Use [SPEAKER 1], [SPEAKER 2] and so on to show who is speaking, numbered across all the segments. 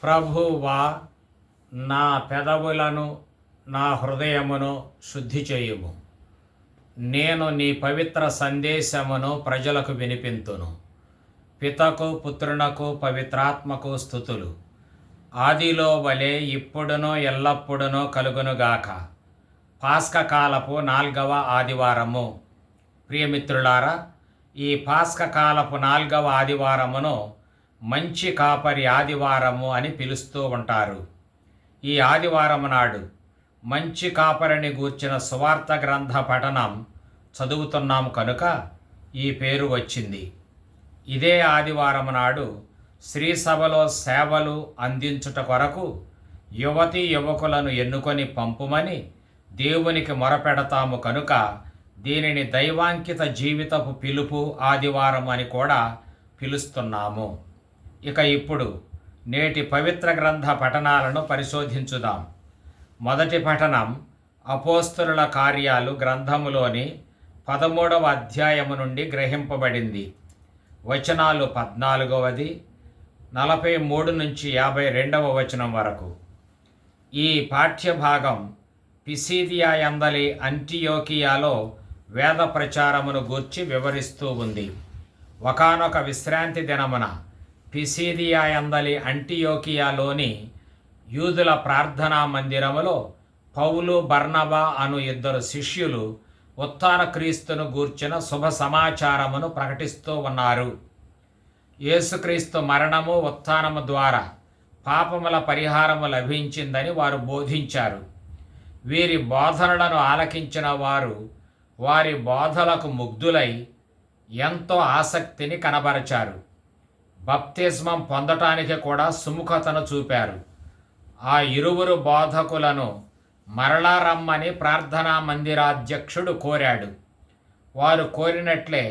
[SPEAKER 1] ప్రభువా, నా పెదవులను నా హృదయమును శుద్ధి చేయుము. నేను నీ పవిత్ర సందేశమును ప్రజలకు వినిపింతును. పితకు పుత్రునకు పవిత్రాత్మకు స్తుతులు, ఆదిలో వలె ఇప్పుడునో ఎల్లప్పుడునో కలుగునుగాక. పాస్కకాలపు 4వ ఆదివారము. ప్రియమిత్రులారా, ఈ పాస్కకాలపు 4వ ఆదివారమును మంచి కాపరి ఆదివారము అని పిలుస్తూ ఉంటారు. ఈ ఆదివారము నాడు మంచి కాపరిని గూర్చిన సువార్త గ్రంథ పఠనం చదువుతున్నాం కనుక ఈ పేరు వచ్చింది. ఇదే ఆదివారము నాడు శ్రీ సభలో సేవలు అందించుట కొరకు యువతీ యువకులను ఎన్నుకొని పంపుమని దేవునికి మొరపెడతాము కనుక దీనిని దైవాంకిత జీవితపు పిలుపు ఆదివారం అని కూడా పిలుస్తున్నాము. ఇక ఇప్పుడు నేటి పవిత్ర గ్రంథ పఠనాలను పరిశోధించుదాం. మొదటి పఠనం అపోస్తలుల కార్యాలు గ్రంథములోని 13వ అధ్యాయము నుండి గ్రహింపబడింది. వచనాలు 14వ 43 నుంచి 52వ వచనం వరకు. ఈ పాఠ్యభాగం పిసిదియా యందలి అంటియోకియాలో వేద ప్రచారమును గూర్చి వివరిస్తూ ఉంది. ఒకానొక విశ్రాంతి దినమున పిసిదియా యందలి అంటియోకియాలోని యూదుల ప్రార్థనా మందిరములో పౌలు, బర్నబా అను 2 శిష్యులు ఉత్థాన క్రీస్తును గూర్చిన శుభ సమాచారమును ప్రకటిస్తూ ఉన్నారు. యేసుక్రీస్తు మరణము ఉత్థానము ద్వారా పాపముల పరిహారము లభించిందని వారు బోధించారు. వీరి బోధనలను ఆలకించిన వారు వారి బోధలకు ముగ్ధులై ఎంతో ఆసక్తిని కనబరచారు. బప్తిస్మం పొందటానికి కూడా సుముఖతను చూపారు. ఆ ఇరువురు బోధకులను మరలా రమ్మని ప్రార్థనా మందిరాధ్యక్షుడు కోరాడు. వారు కోరినట్లే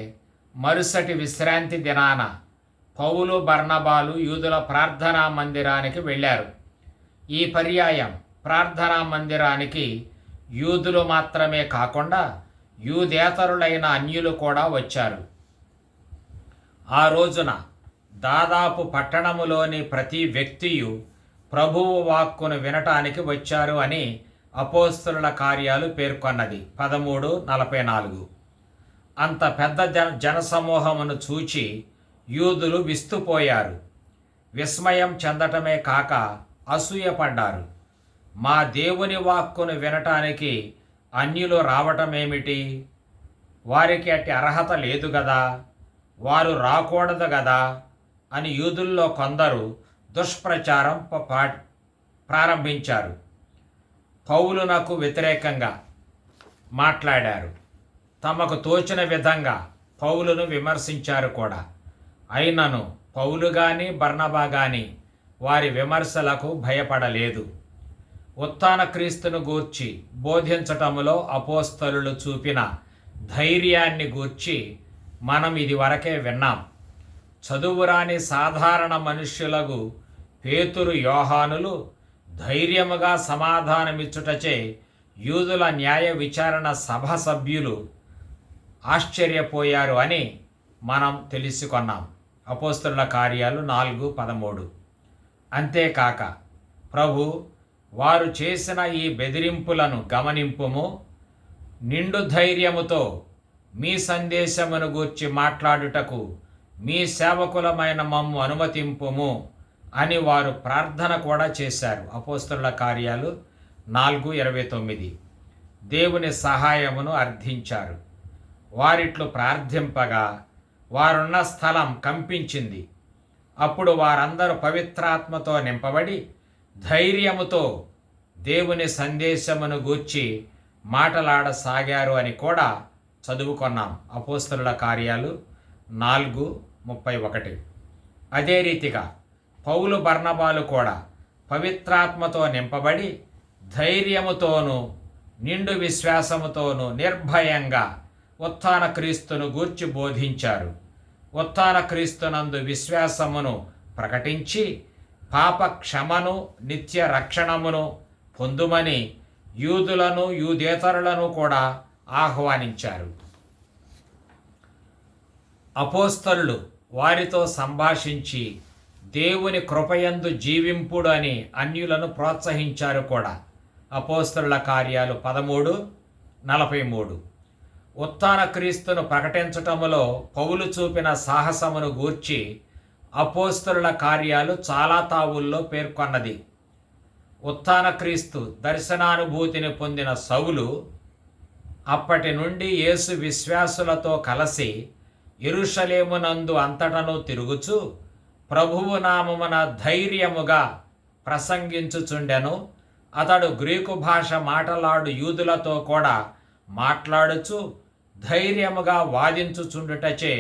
[SPEAKER 1] మరుసటి విశ్రాంతి దినాన పౌలు, బర్నబాలు యూదుల ప్రార్థనా మందిరానికి వెళ్ళారు. ఈ పర్యాయం ప్రార్థనా మందిరానికి యూదులు మాత్రమే కాకుండా యూదేతరులైన అన్యులు కూడా వచ్చారు. ఆ రోజున దాదాపు పట్టణములోని ప్రతి వ్యక్తియు ప్రభువు వాక్కును వినటానికి వచ్చారు అని అపోస్తలుల కార్యాలు పేర్కొన్నది 13:44. అంత పెద్ద జనసమూహమును చూచి యూదులు విస్తుపోయారు. విస్మయం చెందటమే కాక అసూయపడ్డారు. మా దేవుని వాక్కును వినటానికి అన్యులు రావటమేమిటి? వారికి అట్టి అర్హత లేదు గదా, వారు రాకూడదు గదా అని యూదుల్లో కొందరు దుష్ప్రచారం ప్రారంభించారు. పౌలునకు వ్యతిరేకంగా మాట్లాడారు. తమకు తోచిన విధంగా పౌలును విమర్శించారు కూడా. అయినను పౌలు కానీ బర్నబా కానీ వారి విమర్శలకు భయపడలేదు. ఉత్థాన క్రీస్తును గూర్చి బోధించటములో అపోస్తలులు చూపిన ధైర్యాన్ని గూర్చి మనం ఇదివరకే విన్నాం. చదువురాని సాధారణ మనుష్యులకు పేతురు, యోహానులు ధైర్యముగా సమాధానమిచ్చుటచే యూదుల న్యాయ విచారణ సభ సభ్యులు ఆశ్చర్యపోయారు అని మనం తెలుసుకున్నాం. అపోస్తలుల కార్యాలు 4:13. అంతేకాక ప్రభు వారు చేసిన ఈ బెదిరింపులను గమనింపుము, నిండు ధైర్యముతో మీ సందేశమును గూర్చి మాట్లాడుటకు మీ సేవకులమైన మమ్ము అనుమతింపుము అని వారు ప్రార్థన కూడా చేశారు. అపోస్తలుల కార్యాలు 4:29. దేవుని సహాయమును అర్థించారు. వారిట్లు ప్రార్థింపగా వారున్న స్థలం కంపించింది. అప్పుడు వారందరూ పవిత్రాత్మతో నింపబడి ధైర్యముతో దేవుని సందేశమును గూర్చి మాటలాడసాగారు అని కూడా చదువుకున్నాం. అపోస్తలుల కార్యాలు 4:31. అదే రీతిగా పౌలు, బర్నబాలు కూడా పవిత్రాత్మతో నింపబడి ధైర్యముతోనూ నిండు విశ్వాసముతోనూ నిర్భయంగా ఉత్థాన క్రీస్తును గూర్చి బోధించారు. ఉత్థాన క్రీస్తునందు విశ్వాసమును ప్రకటించి పాప క్షమను, నిత్య రక్షణమును పొందుమని యూదులను యూదేతరులను కూడా ఆహ్వానించారు. అపోస్తలులు వారితో సంభాషించి దేవుని కృపయందు జీవింపుడు అని అన్యులను ప్రోత్సహించారు కూడా. అపోస్తలుల కార్యాలు 13:43. ఉత్థాన క్రీస్తును ప్రకటించటములో పౌలు చూపిన సాహసమును గూర్చి అపోస్తలుల కార్యాలు చాలా తావుల్లో పేర్కొన్నది. ఉత్థాన క్రీస్తు దర్శనానుభూతిని పొందిన సౌలు అప్పటి నుండి యేసు విశ్వాసులతో కలిసి యెరూషలేమునందు అంతటను తిరుగుచు ప్రభువు నామమున ధైర్యముగా ప్రసంగించుచుండెను. అతడు గ్రీకు భాష మాటలాడు యూదులతో కూడా మాట్లాడుచు ధైర్యముగా వాదించుచుండుటచే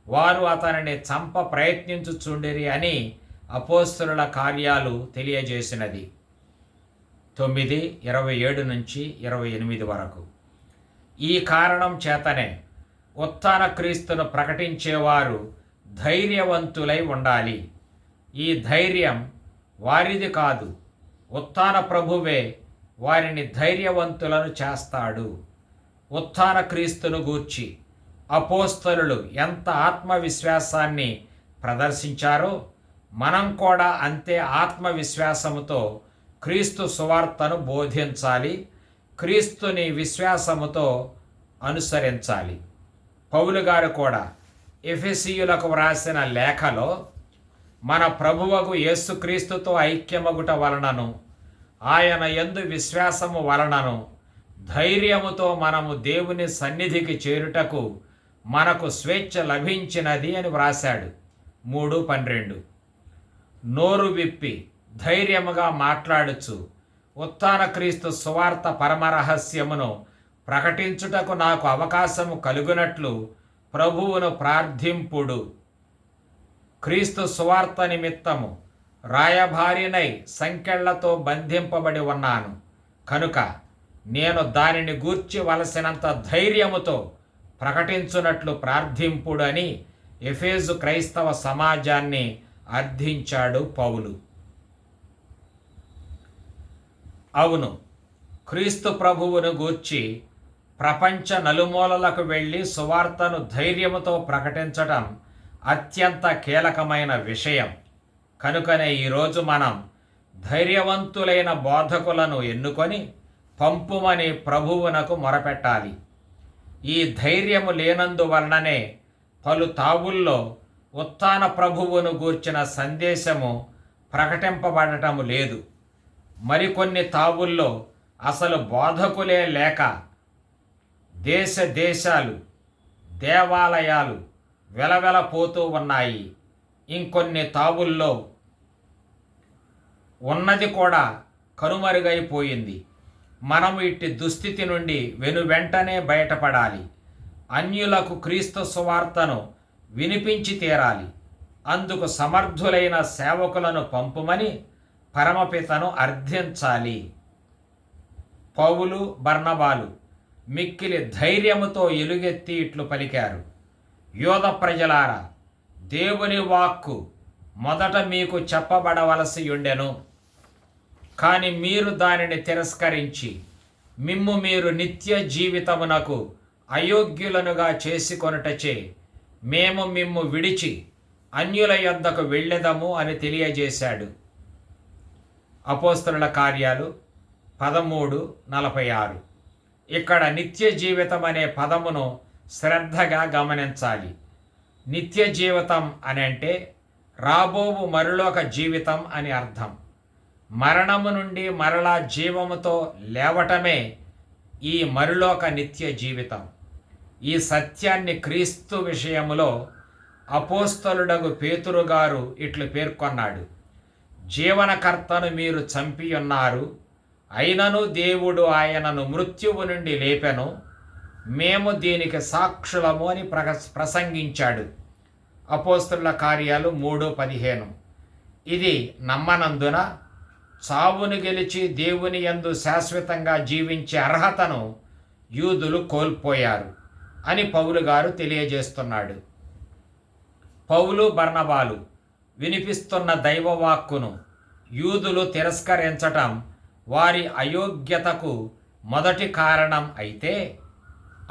[SPEAKER 1] వారు అతనిని చంప ప్రయత్నించుచుండిరి అని అపోస్తలుల కార్యాలు తెలియజేసినది. 9:27-28 వరకు. ఈ కారణం చేతనే ఉత్థాన క్రీస్తును ప్రకటించేవారు ధైర్యవంతులై ఉండాలి. ఈ ధైర్యం వారిది కాదు, ఉత్థాన ప్రభువే వారిని ధైర్యవంతులను చేస్తాడు. ఉత్థాన క్రీస్తును గూర్చి అపోస్తలులు ఎంత ఆత్మవిశ్వాసాన్ని ప్రదర్శించారో మనం కూడా అంతే ఆత్మవిశ్వాసముతో క్రీస్తు సువార్తను బోధించాలి, క్రీస్తుని విశ్వాసముతో అనుసరించాలి. పౌలు గారు కూడా ఎఫెసీయులకు వ్రాసిన లేఖలో మన ప్రభువగు యేసుక్రీస్తుతో ఐక్యమగుట వలనను ఆయన యందు విశ్వాసము వలనను ధైర్యముతో మనము దేవుని సన్నిధికి చేరుటకు మనకు స్వేచ్ఛ లభించినది అని వ్రాశాడు. 3:12. నోరు విప్పి ధైర్యముగా మాట్లాడుచు ఉత్థాన క్రీస్తు సువార్త పరమరహస్యమును ప్రకటించుటకు నాకు అవకాశము కలుగునట్లు ప్రభువును ప్రార్థింపుడు. క్రీస్తు సువార్త నిమిత్తము రాయభారినై సంకెళ్లతో బంధింపబడి ఉన్నాను కనుక నేను దానిని గూర్చి వలసినంత ధైర్యముతో ప్రకటించునట్లు ప్రార్థింపుడని ఎఫెసు క్రైస్తవ సమాజాన్ని అర్థించాడు పౌలు. అవును, క్రీస్తు ప్రభువును గూర్చి ప్రపంచ నలుమూలలకు వెళ్ళి సువార్తను ధైర్యముతో ప్రకటించటం అత్యంత కీలకమైన విషయం. కనుకనే ఈరోజు మనం ధైర్యవంతులైన బోధకులను ఎన్నుకొని పంపుమని ప్రభువునకు మొరపెట్టాలి. ఈ ధైర్యము లేనందువలననే పలు తావుల్లో ఉత్థాన ప్రభువును గూర్చిన సందేశము ప్రకటింపబడటము లేదు. మరికొన్ని తావుల్లో అసలు బోధకులే లేక దేశాలు దేవాలయాలు వెలవెలపోతూ ఉన్నాయి. ఇంకొన్ని తావుల్లో ఉన్నది కూడా కనుమరుగైపోయింది. మనము ఇట్టి దుస్థితి నుండి వెనువెంటనే బయటపడాలి. అన్యులకు క్రీస్తు సువార్తను వినిపించి తీరాలి. అందుకు సమర్థులైన సేవకులను పంపుమని పరమపితను అర్థించాలి. పౌలు బర్నబాలు మిక్కిలి ధైర్యముతో ఎలుగెత్తి ఇట్లు పలికారు: యోధ ప్రజలారా, దేవుని వాక్కు మొదట మీకు చెప్పబడవలసి ఉండెను, కానీ మీరు దానిని తిరస్కరించి మిమ్ము మీరు నిత్య జీవితమునకు అయోగ్యులనుగా చేసుకొనుటచే మేము మిమ్ము విడిచి అన్యుల యొద్దకు వెళ్ళెదము అని తెలియజేశాడు. అపోస్తలుల కార్యాలు 13:46. ఇక్కడ నిత్య జీవితం అనే పదమును శ్రద్ధగా గమనించాలి. నిత్య జీవితం అని అంటే రాబోవు మరులోక జీవితం అని అర్థం. మరణము నుండి మరలా జీవముతో లేవటమే ఈ మరులోక నిత్య జీవితం. ఈ సత్యాన్ని క్రీస్తు విషయములో అపోస్తలుడగు పేతురు గారు ఇట్లు పేర్కొన్నాడు: జీవనకర్తను మీరు చంపియున్నారు, అయినను దేవుడు ఆయనను మృత్యువు నుండి లేపెను, మేము దీనికి సాక్షులము అని ప్రసంగించాడు. అపోస్తలుల కార్యాలు 3:15. ఇది నమ్మనందున చావును గెలిచి దేవుని యందు శాశ్వతంగా జీవించే అర్హతను యూదులు కోల్పోయారు అని పౌలు గారు తెలియజేస్తున్నాడు. పౌలు బర్నబాలు వినిపిస్తున్న దైవవాక్కును యూదులు తిరస్కరించటం వారి అయోగ్యతకు మొదటి కారణం అయితే,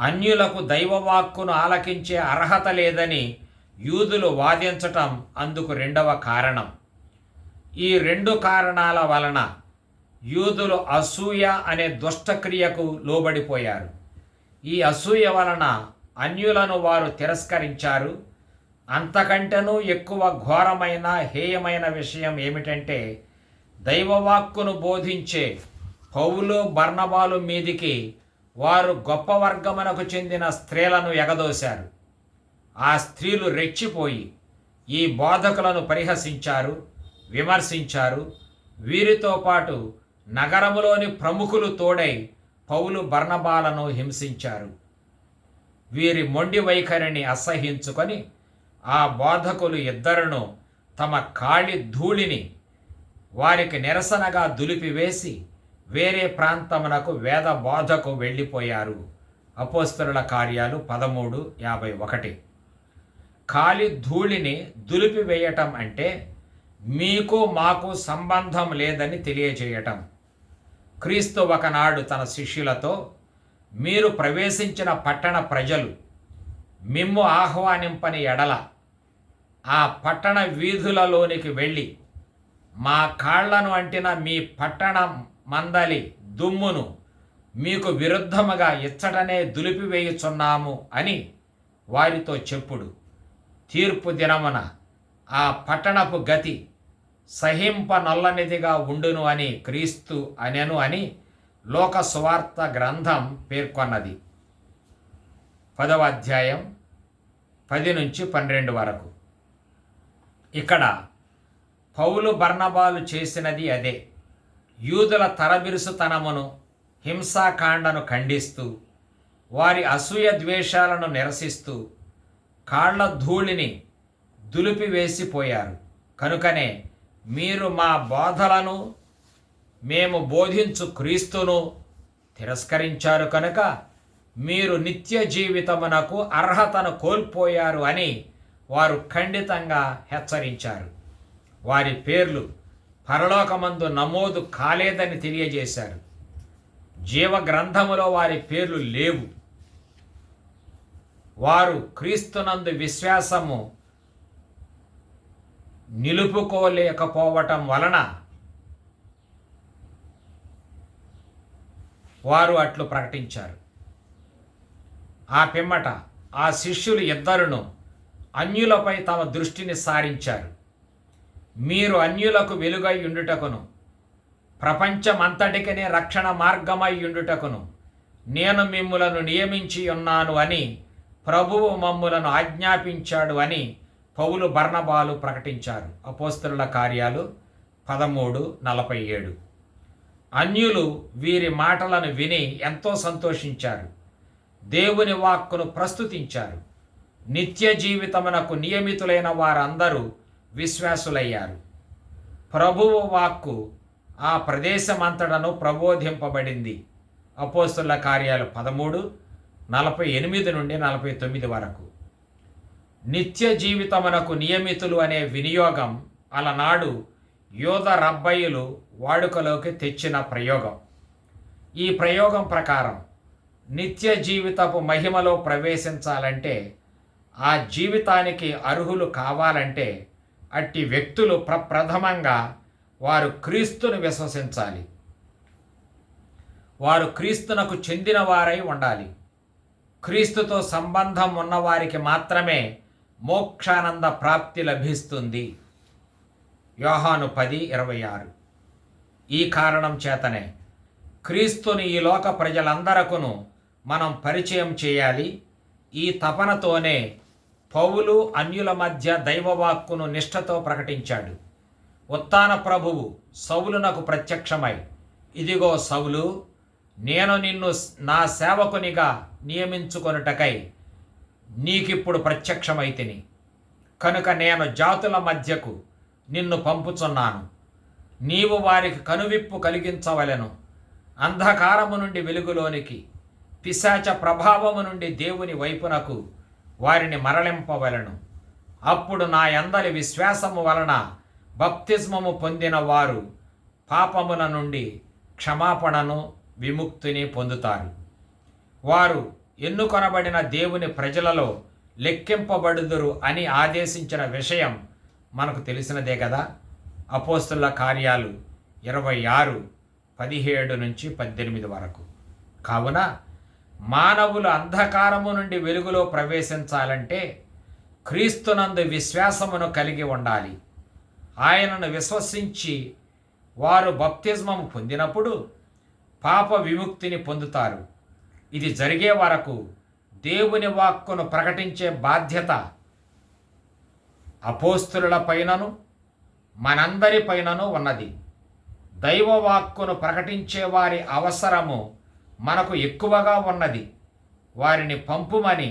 [SPEAKER 1] అన్యులకు దైవవాక్కును ఆలకించే అర్హత లేదని యూదులు వాదించటం అందుకు రెండవ కారణం. ఈ రెండు కారణాల వలన యూదులు అసూయ అనే దుష్టక్రియకు లోబడిపోయారు. ఈ అసూయ వలన అన్యులను వారు తిరస్కరించారు. అంతకంటేనూ ఎక్కువ ఘోరమైన హేయమైన విషయం ఏమిటంటే, దైవవాక్కును బోధించే పౌలు బర్నబాలు మీదికి వారు గొప్ప వర్గమునకు చెందిన స్త్రీలను ఎగదోశారు. ఆ స్త్రీలు రెచ్చిపోయి ఈ బోధకులను పరిహసించారు, విమర్శించారు. వీరితో పాటు నగరములోని ప్రముఖులు తోడై పౌలు బర్నబాలను హింసించారు. వీరి మొండి వైఖరిని అసహ్యించుకొని ఆ బోధకులు ఇద్దరును తమ కాళి ధూళిని వారికి నిరసనగా దులిపివేసి వేరే ప్రాంతమునకు వేద బోధకు వెళ్ళిపోయారు. అపోస్తలుల కార్యాలు 13:51. కాలి ధూళిని దులిపివేయటం అంటే మీకు మాకు సంబంధం లేదని తెలియజేయటం. క్రీస్తు ఒకనాడు తన శిష్యులతో, మీరు ప్రవేశించిన పట్టణ ప్రజలు మిమ్ము ఆహ్వానింపని ఎడల ఆ పట్టణ వీధులలోనికి వెళ్ళి మా కాళ్లను అంటిన మీ పట్టణ మందలి దుమ్మును మీకు విరుద్ధముగా ఇచ్చటనే దులిపివేయుచున్నాము అని వారితో చెప్పుడు. తీర్పు దినమున ఆ పట్టణపు గతి సహింపనొల్లనిదిగా ఉండును అని క్రీస్తు అనెను అని లోక సువార్త గ్రంథం పేర్కొన్నది. 10వ అధ్యాయం 10-12 వరకు. ఇక్కడ పౌలు బర్నబాలు చేసినది అదే. యూదుల తరబిరుసుతనమును, హింసాకాండను ఖండిస్తూ, వారి అసూయ ద్వేషాలను నిరసిస్తూ కాళ్ల ధూళిని దులిపివేసిపోయారు. కనుకనే మీరు మా బోధలను, మేము బోధించు క్రీస్తును తిరస్కరించారు కనుక మీరు నిత్య జీవితమునకు అర్హతను కోల్పోయారు అని వారు ఖండితంగా హెచ్చరించారు. వారి పేర్లు పరలోకమందు నమోదు కాలేదని తెలియజేశారు. జీవ గ్రంథములో వారి పేర్లు లేవు. వారు క్రీస్తునందు విశ్వాసము నిలుపుకోలేకపోవటం వలన వారు అట్లు ప్రకటించారు. ఆ పిమ్మట ఆ శిష్యులు ఇద్దరును అన్యులపై తమ దృష్టిని సారించారు. మీరు అన్యులకు వెలుగై ఉండుటకును, ప్రపంచమంతటికనే రక్షణ మార్గమై ఉండుటకును నేను మిమ్ములను నియమించి ఉన్నాను అని ప్రభువు మమ్ములను ఆజ్ఞాపించాడు అని పౌలు బర్నబాలు ప్రకటించారు. అపోస్తలుల కార్యాలు 13:47. అన్యులు వీరి మాటలను విని ఎంతో సంతోషించారు. దేవుని వాక్కును ప్రస్తుతించారు. నిత్య జీవితమునకు నియమితులైన వారందరూ విశ్వాసులయ్యారు. ప్రభువు వాక్కు ఆ ప్రదేశమంతటను ప్రబోధింపబడింది. అపోస్తలుల కార్యాలు 13:48-49 వరకు. నిత్య జీవితమునకు నియమితులు అనే వినియోగం అలనాడు యోధ రబ్బయిలు వాడుకలోకి తెచ్చిన ప్రయోగం. ఈ ప్రయోగం ప్రకారం నిత్య జీవితపు మహిమలో ప్రవేశించాలంటే, ఆ జీవితానికి అర్హులు కావాలంటే అట్టి వ్యక్తులు ప్రప్రథమంగా వారు క్రీస్తును విశ్వసించాలి. వారు క్రీస్తునకు చెందిన వారై ఉండాలి. క్రీస్తుతో సంబంధం ఉన్నవారికి మాత్రమే మోక్షానంద ప్రాప్తి లభిస్తుంది. యోహాను 10:26. ఈ కారణం చేతనే క్రీస్తుని ఈ లోక ప్రజలందరకును మనం పరిచయం చేయాలి. ఈ తపనతోనే పౌలు అన్యుల మధ్య దైవవాక్కును నిష్ఠతో ప్రకటించాడు. ఉత్థాన ప్రభువు సౌలునకు ప్రత్యక్షమై, ఇదిగో సౌలు, నేను నిన్ను నా సేవకునిగా నియమించుకొనుటకై నీకిప్పుడు ప్రత్యక్షమైతిని. కనుక నేను జాతుల మధ్యకు నిన్ను పంపుచున్నాను. నీవు వారికి కనువిప్పు కలిగించవలెను. అంధకారము నుండి వెలుగులోనికి, పిశాచ ప్రభావము నుండి దేవుని వైపునకు వారిని మరలింపవలెను. అప్పుడు నా యందలి విశ్వాసము వలన బప్తిస్మము పొందిన వారు పాపముల నుండి క్షమాపణను, విముక్తిని పొందుతారు. వారు ఎన్నుకొనబడిన దేవుని ప్రజలలో లెక్కింపబడుదురు అని ఆదేశించిన విషయం మనకు తెలిసినదే కదా. అపోస్తుల కార్యాలు 26:17-18 వరకు. కావున మానవులు అంధకారము నుండి వెలుగులో ప్రవేశించాలంటే క్రీస్తునందు విశ్వాసమును కలిగి ఉండాలి. ఆయనను విశ్వసించి వారు బప్తిస్మము పొందినప్పుడు పాప విముక్తిని పొందుతారు. ఇది జరిగే వరకు దేవుని వాక్కును ప్రకటించే బాధ్యత అపోస్తుల పైనను మనందరి పైనను ఉన్నది. దైవ వాక్కును ప్రకటించే వారి అవసరము మనకు ఎక్కువగా ఉన్నది. వారిని పంపుమని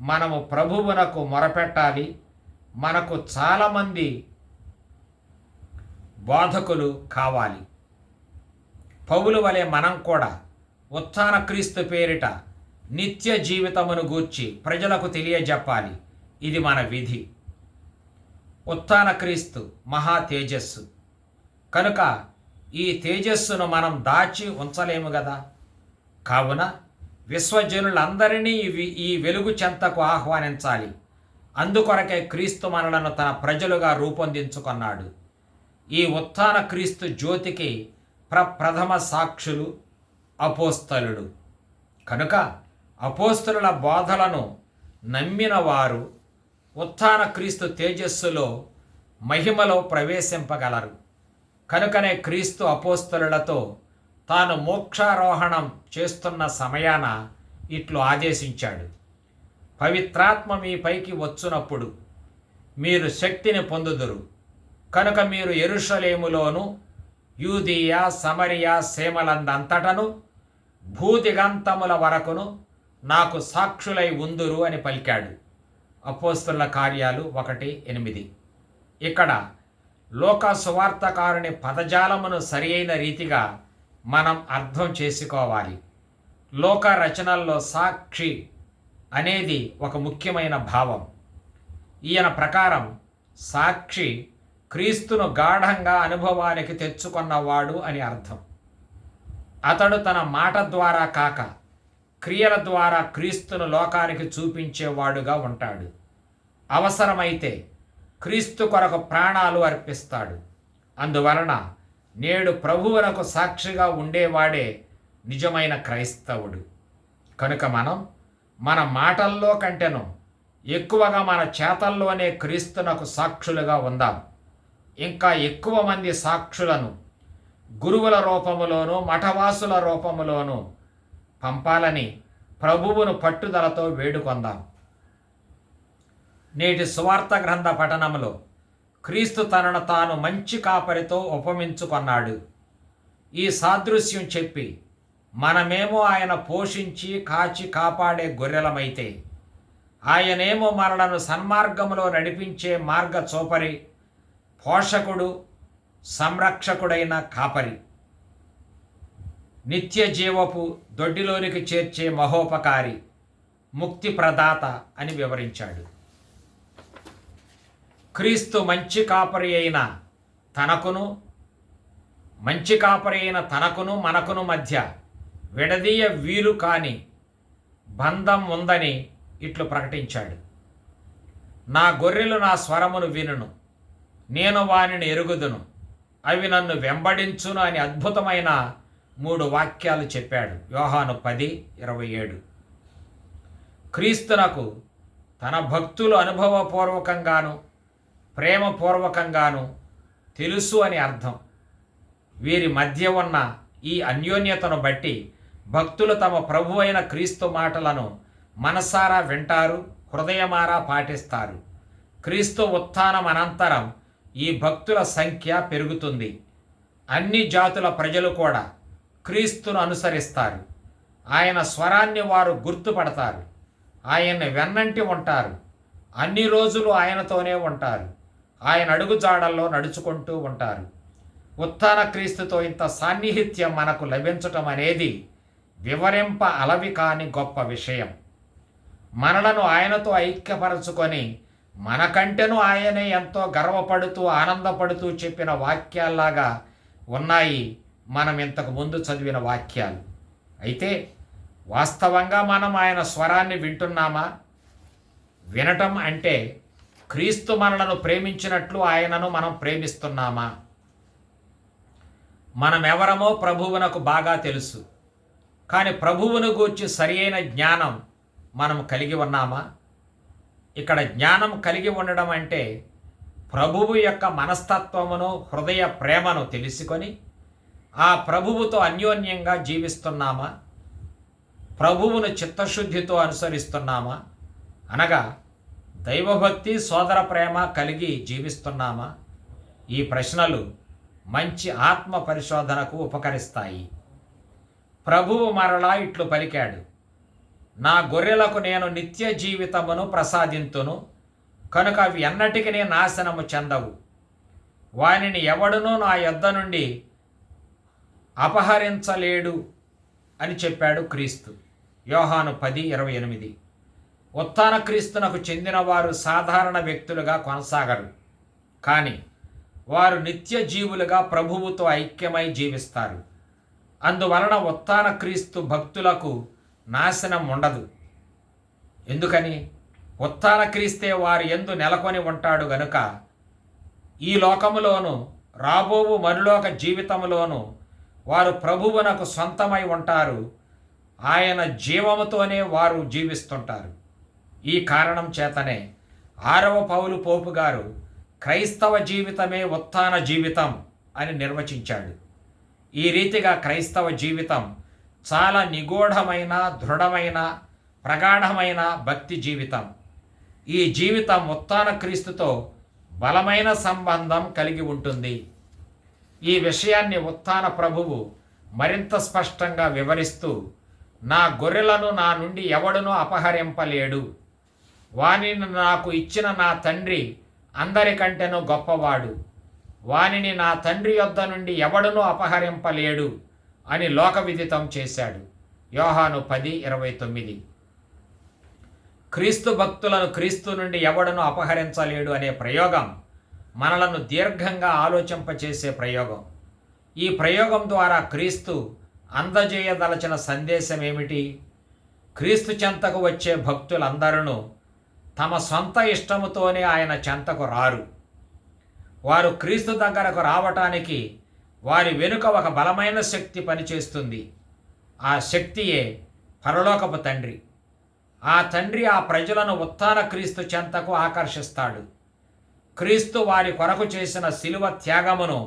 [SPEAKER 1] మనము ప్రభువునకు మొరపెట్టాలి. మనకు చాలామంది బోధకులు కావాలి. పౌలు వలె మనం కూడా ఉత్థాన క్రీస్తు పేరిట నిత్య జీవితమును గూర్చి ప్రజలకు తెలియజెప్పాలి. ఇది మన విధి. ఉత్థాన క్రీస్తు మహా తేజస్సు కనుక ఈ తేజస్సును మనం దాచి ఉంచలేము కదా. కావున విశ్వజనులందరినీ ఈ వెలుగు చెంతకు ఆహ్వానించాలి. అందుకొరకే క్రీస్తు మనలను తన ప్రజలుగా రూపొందించుకున్నాడు. ఈ ఉత్థాన క్రీస్తు జ్యోతికి ప్రథమ సాక్షులు అపోస్తలుడు. కనుక అపోస్తలుల బోధలను నమ్మిన వారు ఉత్థాన క్రీస్తు తేజస్సులో మహిమలో ప్రవేశింపగలరు. కనుకనే క్రీస్తు అపోస్తలులతో తాను మోక్షారోహణం చేస్తున్న సమయాన ఇట్లు ఆదేశించాడు: పవిత్రాత్మ మీ పైకి వచ్చునప్పుడు మీరు శక్తిని పొందుదురు. కనుక మీరు యెరూషలేములోను యూదియా సమరియా సీమలందంతటను భూదిగంతముల వరకును నాకు సాక్షులై ఉందురు అని పలికాడు. అపోస్తలుల కార్యాలు 1:8. ఇక్కడ లోకా సువార్తకారుని పదజాలమును సరియైన రీతిగా మనం అర్థం చేసుకోవాలి. లోక రచనల్లో సాక్షి అనేది ఒక ముఖ్యమైన భావం. ఈయన ప్రకారం సాక్షి క్రీస్తును గాఢంగా అనుభవానికి తెచ్చుకున్నవాడు అని అర్థం. అతడు తన మాట ద్వారా కాక క్రియల ద్వారా క్రీస్తును లోకానికి చూపించేవాడుగా ఉంటాడు. అవసరమైతే క్రీస్తు కొరకు ప్రాణాలు అర్పిస్తాడు. అందువలన నేడు ప్రభువునకు సాక్షిగా ఉండేవాడే నిజమైన క్రైస్తవుడు. కనుక మనం మన మాటల్లో కంటేను ఎక్కువగా మన చేతల్లోనే క్రీస్తునకు సాక్షులుగా ఉందాం. ఇంకా ఎక్కువ మంది సాక్షులను గురువుల రూపములోనూ మఠవాసుల రూపములోనూ పంపాలని ప్రభువును పట్టుదలతో వేడుకొందాం. నేటి సువార్త గ్రంథ పఠనములో క్రీస్తు తనను తాను మంచి కాపరితో ఉపమించుకొన్నాడు. ఈ సాదృశ్యం చెప్పి మనమేమో ఆయన పోషించి కాచి కాపాడే గొర్రెలమైతే ఆయనేమో మనలను సన్మార్గములో నడిపించే మార్గ చూపరి, పోషకుడు, సంరక్షకుడైన కాపరి, నిత్య జీవపు దొడ్డిలోనికి చేర్చే మహోపకారి, ముక్తి ప్రదాత అని వివరించాడు. క్రీస్తు మంచి కాపరి అయిన తనకును మనకును మధ్య విడదీయ వీలు కాని బంధం ఉందని ఇట్లు ప్రకటించాడు. నా గొర్రెలు నా స్వరమును వినును, నేను వానిని ఎరుగుదును, అవి నన్ను వెంబడించును అని అద్భుతమైన 3 వాక్యాలు చెప్పాడు. యోహాను 10:27. క్రీస్తునకు తన భక్తులు అనుభవపూర్వకంగాను ప్రేమపూర్వకంగాను తెలుసు అని అర్థం. వీరి మధ్య ఉన్న ఈ అన్యోన్యతను బట్టి భక్తులు తమ ప్రభు అయిన క్రీస్తు మాటలను మనసారా వింటారు, హృదయమారా పాటిస్తారు. క్రీస్తు ఉత్థానం అనంతరం ఈ భక్తుల సంఖ్య పెరుగుతుంది. అన్ని జాతుల ప్రజలు కూడా క్రీస్తును అనుసరిస్తారు. ఆయన స్వరాన్ని వారు గుర్తుపడతారు. ఆయన్ని వెన్నంటి ఉంటారు. అన్ని రోజులు ఆయనతోనే ఉంటారు. ఆయన అడుగుజాడల్లో నడుచుకుంటూ ఉంటారు. ఉత్థాన క్రీస్తుతో ఇంత సాన్నిహిత్యం మనకు లభించటం అనేది వివరింప అలవి కాని గొప్ప విషయం. మనలను ఆయనతో ఐక్యపరచుకొని మనకంటేనూ ఆయనే ఎంతో గర్వపడుతూ ఆనందపడుతూ చెప్పిన వాక్యాల్లాగా ఉన్నాయి మనం ఇంతకు ముందు చదివిన వాక్యాలు. అయితే వాస్తవంగా మనం ఆయన స్వరాన్ని వింటున్నామా? వినటం అంటే క్రీస్తు మనలను ప్రేమించినట్లు ఆయనను మనం ప్రేమిస్తున్నామా? మనమెవరమో ప్రభువునకు బాగా తెలుసు. కానీ ప్రభువును గూర్చి సరియైన జ్ఞానం మనం కలిగి ఉన్నామా? ఇక్కడ జ్ఞానం కలిగి ఉండడం అంటే ప్రభువు యొక్క మనస్తత్వమును, హృదయ ప్రేమను తెలుసుకొని ఆ ప్రభువుతో అన్యోన్యంగా జీవిస్తున్నామా? ప్రభువును చిత్తశుద్ధితో అనుసరిస్తున్నామా? అనగా దైవభక్తి, సోదర ప్రేమ కలిగి జీవిస్తున్నామా? ఈ ప్రశ్నలు మంచి ఆత్మ పరిశోధనకు ఉపకరిస్తాయి. ప్రభువు మరలా ఇట్లు పలికాడు, నా గొర్రెలకు నేను నిత్య జీవితమును ప్రసాదింతును, కనుక అవి ఎన్నటికీ నాశనము చెందవు. వానిని ఎవడునూ నా యొద్ద నుండి అపహరించలేడు అని చెప్పాడు క్రీస్తు. యోహాను 10:28. ఉత్థాన క్రీస్తునకు చెందిన వారు సాధారణ వ్యక్తులుగా కొనసాగరు, కానీ వారు నిత్య జీవులుగా ప్రభువుతో ఐక్యమై జీవిస్తారు. అందువలన ఉత్థాన క్రీస్తు భక్తులకు నాశనం ఉండదు. ఎందుకని? ఉత్థాన క్రీస్తే వారి యందు నెలకొని ఉంటాడు గనుక ఈ లోకములోను రాబోవు మరులోక జీవితములోను వారు ప్రభువునకు సొంతమై ఉంటారు. ఆయన జీవముతోనే వారు జీవిస్తుంటారు. ఈ కారణం చేతనే 6వ పౌలు పోపు గారు క్రైస్తవ జీవితమే ఉత్థాన జీవితం అని నిర్వచించాడు. ఈ రీతిగా క్రైస్తవ జీవితం చాలా నిగూఢమైన, దృఢమైన, ప్రగాఢమైన భక్తి జీవితం. ఈ జీవితం ఉత్థాన క్రీస్తుతో బలమైన సంబంధం కలిగి ఉంటుంది. ఈ విషయాన్ని ఉత్థాన ప్రభువు మరింత స్పష్టంగా వివరిస్తూ, నా గొర్రెలను నా నుండి ఎవడునూ అపహరింపలేడు. వానిని నాకు ఇచ్చిన నా తండ్రి అందరికంటేనూ గొప్పవాడు. వానిని నా తండ్రి యొద్ద నుండి ఎవడునూ అపహరింపలేడు అని లోకవిదితం చేశాడు. యోహాను 10:29. క్రీస్తు భక్తులను క్రీస్తు నుండి ఎవడునూ అపహరించలేడు అనే ప్రయోగం మనలను దీర్ఘంగా ఆలోచింపచేసే ప్రయోగం. ఈ ప్రయోగం ద్వారా క్రీస్తు అందజేయదలచిన సందేశం ఏమిటి? క్రీస్తు చెంతకు వచ్చే భక్తులందరూ తమ సొంత ఇష్టముతోనే ఆయన చెంతకు రారు. వారు క్రీస్తు దగ్గరకు రావటానికి వారి వెనుక ఒక బలమైన శక్తి పనిచేస్తుంది. ఆ శక్తియే పరలోకపు తండ్రి. ఆ తండ్రి ఆ ప్రజలను ఉత్థాన క్రీస్తు చెంతకు ఆకర్షిస్తాడు. క్రీస్తు వారి కొరకు చేసిన శిలువ త్యాగమును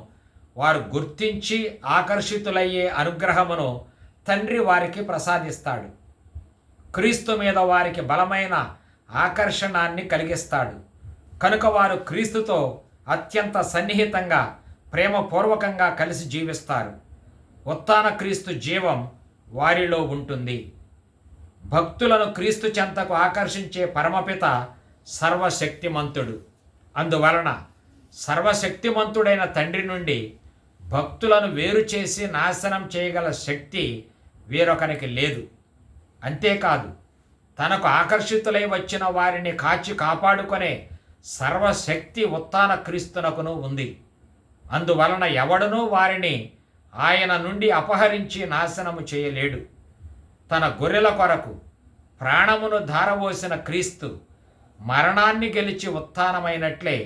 [SPEAKER 1] వారు గుర్తించి ఆకర్షితులయ్యే అనుగ్రహమును తండ్రి వారికి ప్రసాదిస్తాడు. క్రీస్తు మీద వారికి బలమైన ఆకర్షణాన్ని కలిగిస్తాడు. కనుక వారు క్రీస్తుతో అత్యంత సన్నిహితంగా, ప్రేమపూర్వకంగా కలిసి జీవిస్తారు. ఉత్థాన క్రీస్తు జీవం వారిలో ఉంటుంది. భక్తులను క్రీస్తు చెంతకు ఆకర్షించే పరమపిత సర్వశక్తిమంతుడు. అందువలన సర్వశక్తిమంతుడైన తండ్రి నుండి భక్తులను వేరు చేసి నాశనం చేయగల శక్తి వేరొకరికి లేదు. అంతేకాదు, తనకు ఆకర్షితులై వచ్చిన వారిని కాచి కాపాడుకునే సర్వశక్తి ఉత్థాన క్రీస్తునకును ఉంది. అందువలన ఎవడునూ వారిని ఆయన నుండి అపహరించి నాశనము చేయలేడు. తన గొర్రెల కొరకు ప్రాణమును ధారవోసిన క్రీస్తు మరణాన్ని గెలిచి ఉత్థానమైనట్లే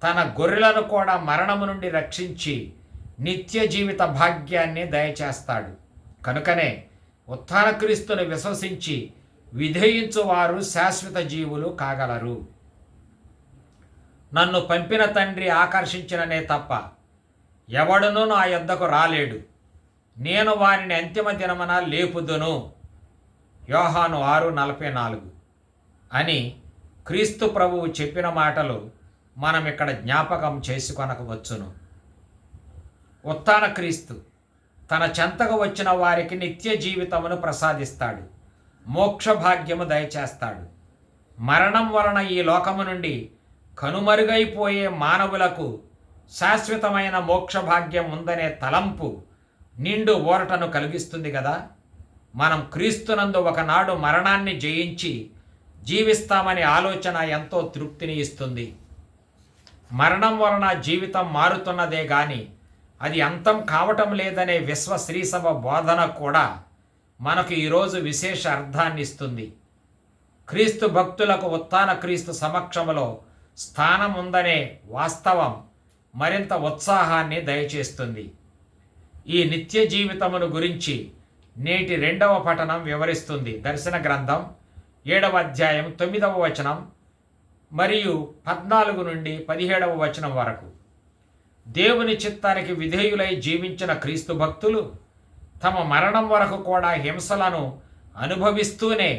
[SPEAKER 1] తన గొర్రెలను కూడా మరణము నుండి రక్షించి నిత్య జీవిత భాగ్యాన్ని దయచేస్తాడు. కనుకనే ఉత్థాన క్రీస్తును విశ్వసించి విధేయించువారు శాశ్వత జీవులు కాగలరు. నన్ను పంపిన తండ్రి ఆకర్షించిననే తప్ప ఎవడునూ నా యొద్దకు రాలేడు. నేను వారిని అంతిమ దినమున లేపుదును. యోహాను 6:44 అని క్రీస్తు ప్రభువు చెప్పిన మాటలు మనం ఇక్కడ జ్ఞాపకం చేసుకొనవచ్చును. ఉత్థాన క్రీస్తు తన చెంతకు వచ్చిన వారికి నిత్య జీవితమును ప్రసాదిస్తాడు. మోక్ష భాగ్యము దయచేస్తాడు. మరణం వలన ఈ లోకము నుండి కనుమరుగైపోయే మానవులకు శాశ్వతమైన మోక్ష భాగ్యం ఉందనే తలంపు నిండు ఊరటను కలిగిస్తుంది కదా. మనం క్రీస్తునందు ఒకనాడు మరణాన్ని జయించి జీవిస్తామనే ఆలోచన ఎంతో తృప్తిని ఇస్తుంది. మరణం వలన జీవితం మారుతున్నదే గాని అది అంతం కావటం లేదనే విశ్వ శ్రీసభ బోధన కూడా మనకు ఈరోజు విశేష అర్థాన్ని ఇస్తుంది. క్రీస్తు భక్తులకు ఉత్థాన క్రీస్తు సమక్షములో స్థానం ఉందనే వాస్తవం మరింత ఉత్సాహాన్ని దయచేస్తుంది. ఈ నిత్య జీవితమును గురించి నేటి 2వ పఠనం వివరిస్తుంది. దర్శన గ్రంథం 7వ అధ్యాయం 9వ వచనం మరియు 14 నుండి 17వ వచనం వరకు. దేవుని చిత్తానికి విధేయులై జీవించిన క్రీస్తు భక్తులు తమ మరణం వరకు కూడా హింసలను అనుభవిస్తూనే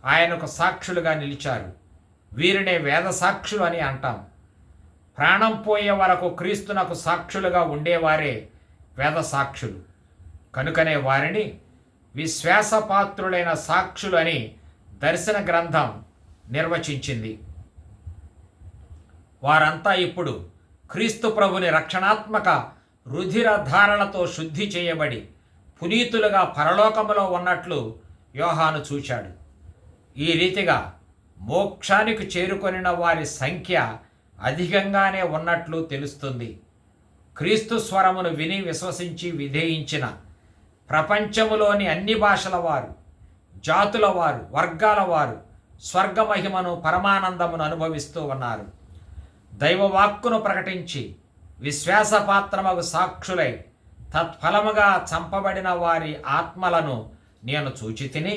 [SPEAKER 1] ఆయనకు సాక్షులుగా నిలిచారు. వీరినే వేద సాక్షులు అని అంటాం. ప్రాణం పోయే వరకు క్రీస్తునకు సాక్షులుగా ఉండేవారే వేద సాక్షులు. కనుకనే వారిని విశ్వాసపాత్రులైన సాక్షులు అని దర్శన గ్రంథం నిర్వచించింది. వారంతా ఇప్పుడు క్రీస్తు ప్రభుని రక్షణాత్మక రుధిర ధారలతో శుద్ధి చేయబడి పునీతులుగా పరలోకములో ఉన్నట్లు యోహాను చూచాడు. ఈ రీతిగా మోక్షానికి చేరుకొనిన వారి సంఖ్య అధికంగానే ఉన్నట్లు తెలుస్తుంది. క్రీస్తు స్వరమును విని విశ్వసించి విధేయించిన ప్రపంచములోని అన్ని భాషల వారు, జాతుల వారు, వర్గాల వారు స్వర్గమహిమను పరమానందమును అనుభవిస్తూ ఉన్నారు. దైవవాక్కును ప్రకటించి విశ్వాసపాత్రమగు సాక్షులై తత్ఫలముగా చంపబడిన వారి ఆత్మలను నేను చూచితిని.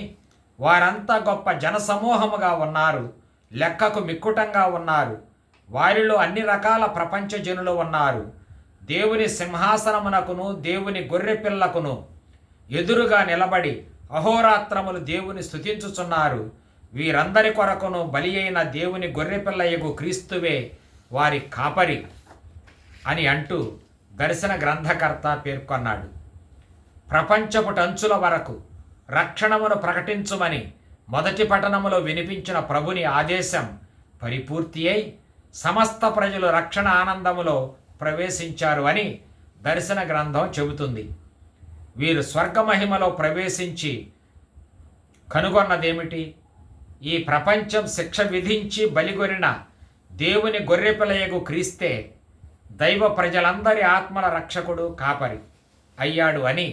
[SPEAKER 1] వారంతా గొప్ప జనసమూహముగా ఉన్నారు, లెక్కకు మిక్కుటంగా ఉన్నారు. వారిలో అన్ని రకాల ప్రపంచ జనులు ఉన్నారు. దేవుని సింహాసనమునకును దేవుని గొర్రెపిల్లకును ఎదురుగా నిలబడి అహోరాత్రములు దేవుని స్తుతించుచున్నారు. వీరందరి కొరకును బలి అయిన దేవుని గొర్రెపిల్లయగు క్రీస్తువే వారి కాపరి అని అంటూ దర్శన గ్రంథకర్త పేర్కొన్నాడు. ప్రపంచపుటంచుల వరకు రక్షణమును ప్రకటించుమని మొదటి పట్టణములో వినిపించిన ప్రభుని ఆదేశం పరిపూర్తి అయి సమస్త ప్రజలు రక్షణ ఆనందములో ప్రవేశించారు అని దర్శన గ్రంథం చెబుతుంది. వీరు స్వర్గమహిమలో ప్రవేశించి కనుగొన్నదేమిటి? ఈ ప్రపంచం శిక్ష విధించి బలిగొరిన దేవుని గొర్రెపిల్లయగు క్రీస్తే దైవ ప్రజలందరి ఆత్మల రక్షకుడు, కాపరి అయ్యాడు అని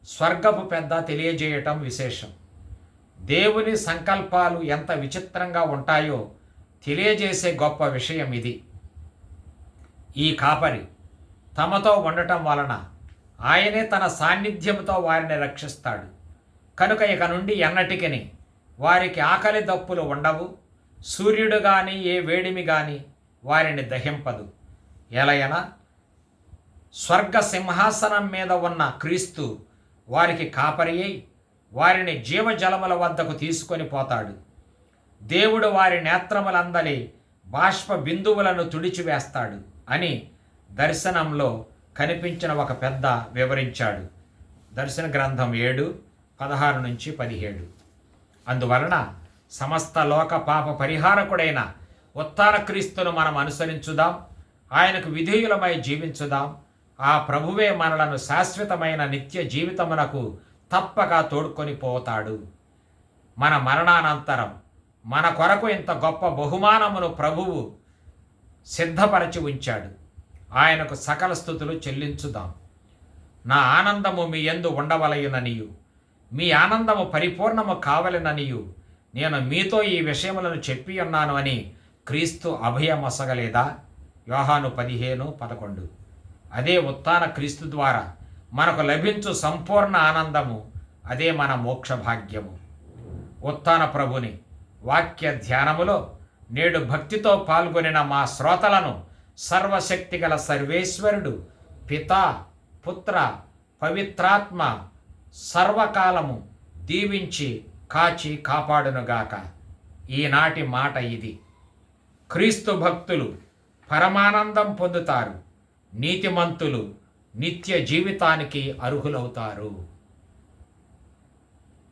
[SPEAKER 1] స్వర్గపు పెద్ద తెలియజేయటం విశేషం. దేవుని సంకల్పాలు ఎంత విచిత్రంగా ఉంటాయో తెలియజేసే గొప్ప విషయం ఇది. ఈ కాపరి తమతో ఉండటం వలన ఆయనే తన సాన్నిధ్యంతో వారిని రక్షిస్తాడు. కనుక ఇక నుండి ఎన్నటికిని వారికి ఆకలి దప్పులు ఉండవు. సూర్యుడు కానీ ఏ వేడిమి కానీ వారిని దహింపదు. ఎలయన స్వర్గ సింహాసనం మీద ఉన్న క్రీస్తు వారికి కాపరి అయి వారిని జీవజలముల వద్దకు తీసుకొని పోతాడు. దేవుడు వారి నేత్రములందలి బాష్ప బిందువులను తుడిచివేస్తాడు అని దర్శనంలో కనిపించిన ఒక పెద్ద వివరించాడు. దర్శన గ్రంథం 7:16-17. అందువలన సమస్త లోక పాప పరిహారకుడైన ఉత్థాన క్రీస్తును మనం అనుసరించుదాం, ఆయనకు విధేయులమై జీవించుదాం. ఆ ప్రభువే మనలను శాశ్వతమైన నిత్య జీవితమునకు తప్పక తోడ్కొని పోతాడు. మన మరణానంతరం మన కొరకు ఇంత గొప్ప బహుమానమును ప్రభువు సిద్ధపరచి ఉంచాడు. ఆయనకు సకల స్తుతులు చెల్లించుదాం. నా ఆనందము మీ యందు ఉండవలయుననియు మీ ఆనందము పరిపూర్ణము కావలెననియు నేను మీతో ఈ విషయములను చెప్పి ఉన్నాను అని క్రీస్తు అభయమొసగలేదా? యోహాను 15:11. అదే ఉత్థాన క్రీస్తు ద్వారా మనకు లభించు సంపూర్ణ ఆనందము. అదే మన మోక్ష భాగ్యము. ఉత్థాన ప్రభుని వాక్య ధ్యానములో నేడు భక్తితో పాల్గొనిన మా శ్రోతలను సర్వశక్తిగల సర్వేశ్వరుడు పితా, పుత్ర, పవిత్రాత్మ సర్వకాలము దీవించి కాచి కాపాడునుగాక. ఈనాటి మాట ఇది. క్రీస్తు భక్తులు పరమానందం పొందుతారు. నీతిమంతులు నిత్య జీవితానికి అర్హులవుతారు.